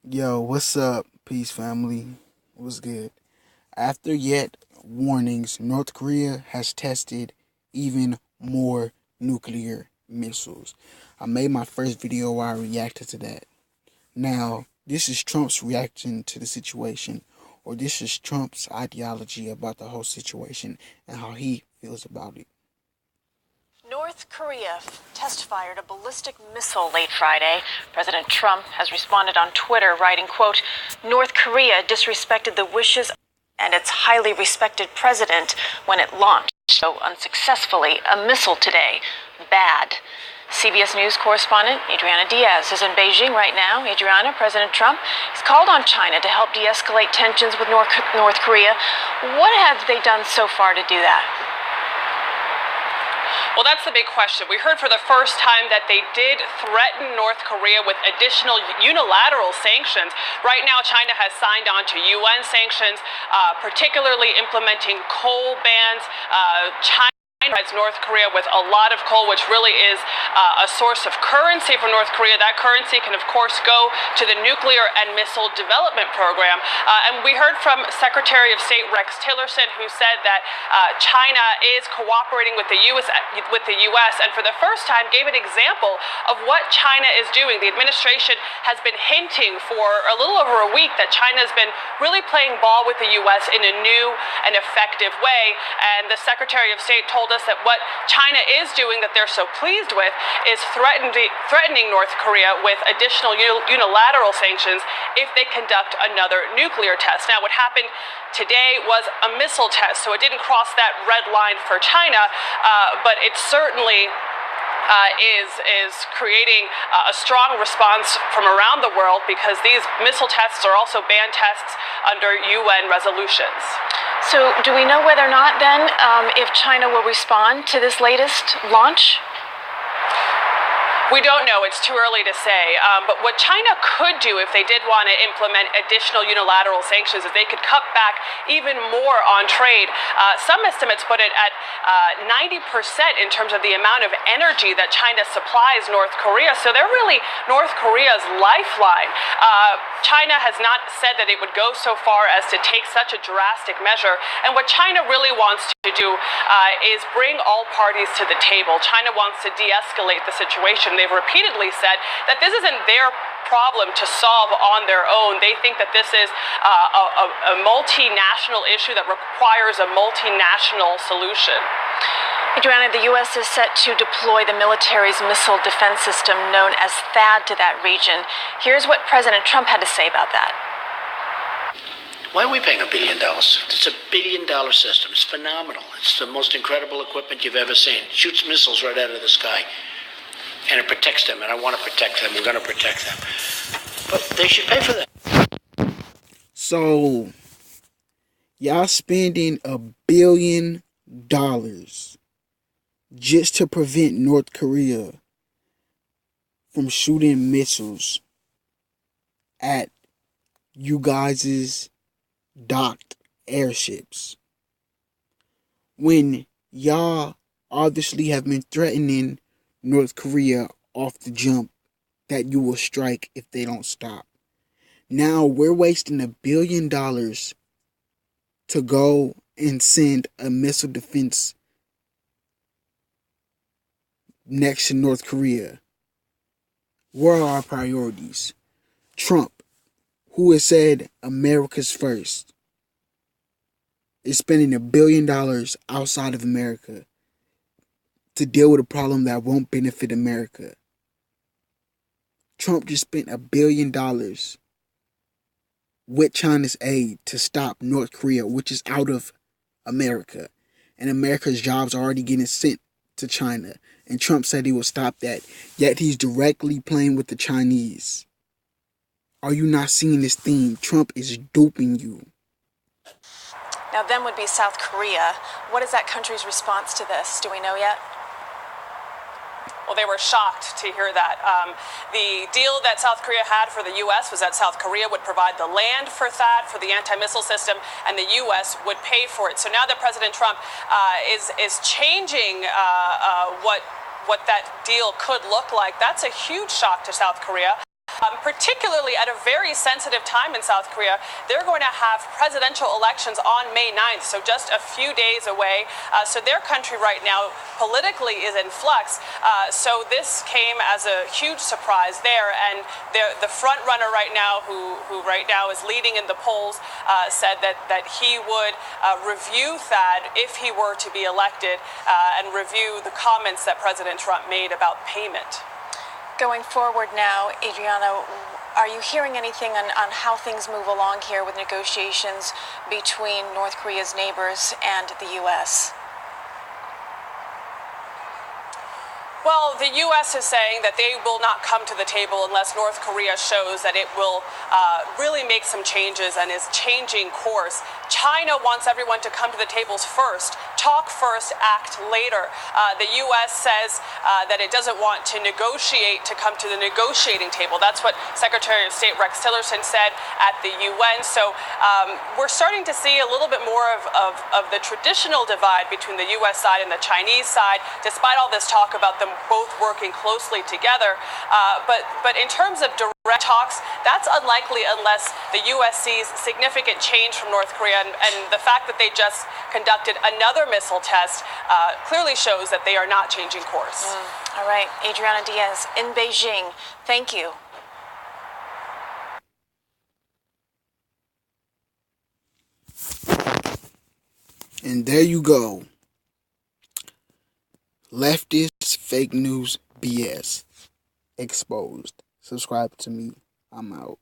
Yo, what's up, peace family? What's good? After yet warnings, North Korea has tested even more nuclear missiles. I made my first video where I reacted to that. Now, this is Trump's reaction to the situation, or this is Trump's ideology about the whole situation and how he feels about it. North Korea test-fired a ballistic missile late Friday. President Trump has responded on Twitter, writing, quote, "North Korea disrespected the wishes and its highly respected president when it launched, so unsuccessfully, a missile today. Bad." CBS News correspondent Adriana Diaz is in Beijing right now. Adriana, President Trump has called on China to help de-escalate tensions with North Korea. What have they done so far to do that? Well, that's the big question. We heard for the first time that they did threaten North Korea with additional unilateral sanctions. Right now, China has signed on to UN sanctions, particularly implementing coal bans. China provides North Korea with a lot of coal, which really is a source of currency for North Korea. That currency can, of course, go to the nuclear and missile development program. And we heard from Secretary of State Rex Tillerson, who said that China is cooperating with the U.S. and for the first time gave an example of what China is doing. The administration has been hinting for a little over a week that China has been really playing ball with the U.S. in a new and effective way. And the Secretary of State told us that what China is doing that they're so pleased with is threatening North Korea with additional unilateral sanctions if they conduct another nuclear test. Now, what happened today was a missile test, so it didn't cross that red line for China, but it certainly is creating a strong response from around the world because these missile tests are also banned tests under UN resolutions. So do we know whether or not then if China will respond to this latest launch? We don't know. It's too early to say. But what China could do if they did want to implement additional unilateral sanctions is they could cut back even more on trade. Some estimates put it at 90% in terms of the amount of energy that China supplies North Korea. So they're really North Korea's lifeline. China has not said that it would go so far as to take such a drastic measure. And what China really wants to do is bring all parties to the table. China wants to de-escalate the situation. They've repeatedly said that this isn't their problem to solve on their own. They think that this is a multinational issue that requires a multinational solution. Adriana, the U.S. is set to deploy the military's missile defense system known as THAAD to that region. Here's what President Trump had to say about that. Why are we paying $1 billion? It's $1 billion system. It's phenomenal. It's the most incredible equipment you've ever seen. It shoots missiles right out of the sky. And it protects them, and I want to protect them. We're going to protect them. But they should pay for that. So, y'all spending $1 billion just to prevent North Korea from shooting missiles at you guys' docked airships, when y'all obviously have been threatening North Korea off the jump that you will strike if they don't stop. Now we're wasting $1 billion to go and send a missile defense next to North Korea. Where are our priorities? Trump, who has said America's first, is spending $1 billion outside of America to deal with a problem that won't benefit America. Trump just spent $1 billion with China's aid to stop North Korea, which is out of America. And America's jobs are already getting sent to China. And Trump said he will stop that. Yet he's directly playing with the Chinese. Are you not seeing this theme? Trump is duping you. Now then would be South Korea. What is that country's response to this? Do we know yet? Well, they were shocked to hear that. The deal that South Korea had for the U.S. was that South Korea would provide the land for THAAD, for the anti-missile system, and the U.S. would pay for it. So now that President Trump is changing what that deal could look like, that's a huge shock to South Korea. Particularly at a very sensitive time in South Korea. They're going to have presidential elections on May 9th, so just a few days away. So their country right now politically is in flux. So this came as a huge surprise there. And the front runner right now, who right now is leading in the polls, said that he would review THAAD if he were to be elected and review the comments that President Trump made about payment. Going forward now, Adriana, are you hearing anything on how things move along here with negotiations between North Korea's neighbors and the U.S.? Well, the U.S. is saying that they will not come to the table unless North Korea shows that it will really make some changes and is changing course. China wants everyone to come to the tables first, talk first, act later. The U.S. says that it doesn't want to negotiate to come to the negotiating table. That's what Secretary of State Rex Tillerson said at the UN. So we're starting to see a little bit more of the traditional divide between the U.S. side and the Chinese side, despite all this talk about them both working closely together. But in terms of direct talks, that's unlikely unless the U.S. sees significant change from North Korea. And the fact that they just conducted another missile test clearly shows that they are not changing course. All right, Adriana Diaz in Beijing. Thank you. And there you go. Leftist fake news BS exposed. Subscribe to me. I'm out.